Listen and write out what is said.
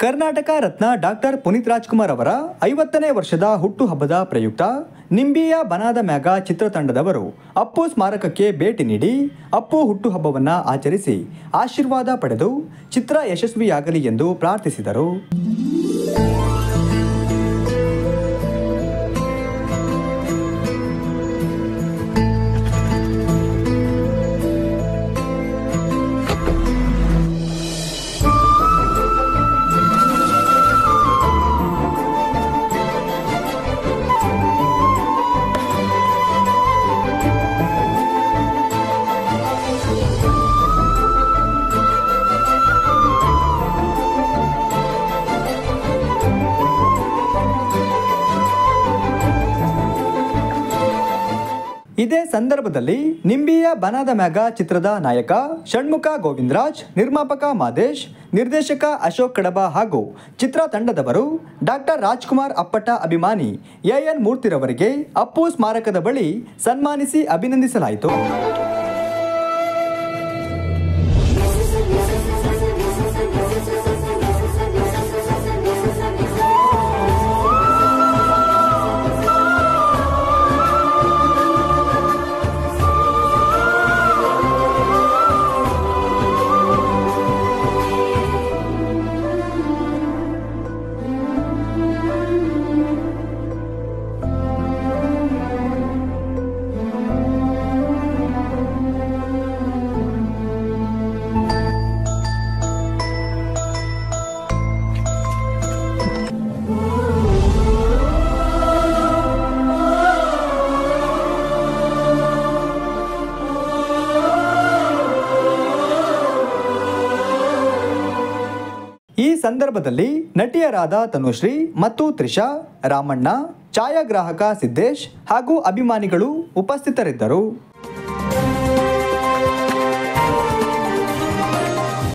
Karnataka Ratna doctor Puneeth Rajkumar ಅವರ 50ನೇ ವರ್ಷದ ಹುಟ್ಟುಹಬ್ಬದ ಪ್ರಯುಕ್ತ ನಿಂಬಿಯ ಬನಾದ ಮ್ಯಾಗ ಚಿತ್ರತಂಡದವರು ಅಪ್ಪು ಸ್ಮಾರಕಕ್ಕೆ ಭೇಟಿ ನೀಡಿ ಅಪ್ಪು ಹುಟ್ಟುಹಬ್ಬವನ್ನು ಆಚರಿಸಿ ಆಶೀರ್ವಾದ ಪಡೆದು ಚಿತ್ರ ಯಶಸ್ವಿಯಾಗಲಿ ಎಂದು ಪ್ರಾರ್ಥಿಸಿದರು. ಇದೇ ಸಂದರ್ಭದಲ್ಲಿ ನಿಂಬಿಯ ಬನಾದ ಮ್ಯಾಗ ಚಿತ್ರದ ನಾಯಕ ಷಣ್ಮುಖ ಗೋವಿಂದರಾಜ್, ನಿರ್ಮಾಪಕ ಮಾದೇಶ್, ನಿರ್ದೇಶಕ ಅಶೋಕ್ ಕಡಬ ಹಾಗೂ ಚಿತ್ರತಂಡದವರು ಡಾಕ್ಟರ್ ರಾಜ್ಕುಮಾರ್ ಅಪ್ಪಟ ಅಭಿಮಾನಿ ಎಎನ್ ಮೂರ್ತಿರವರಿಗೆ ಅಪ್ಪು ಸ್ಮಾರಕದ ಬಳಿ ಸನ್ಮಾನಿಸಿ ಅಭಿನಂದಿಸಲಾಯಿತು. ಈ ಸಂದರ್ಭದಲ್ಲಿ ನಟಿಯರಾದ ತನುಶ್ರೀ ಮತ್ತು ತ್ರಿಷಾ, ರಾಮಣ್ಣ, ಛಾಯಾಗ್ರಾಹಕ ಸಿದ್ದೇಶ್ ಹಾಗೂ ಅಭಿಮಾನಿಗಳು ಉಪಸ್ಥಿತರಿದ್ದರು.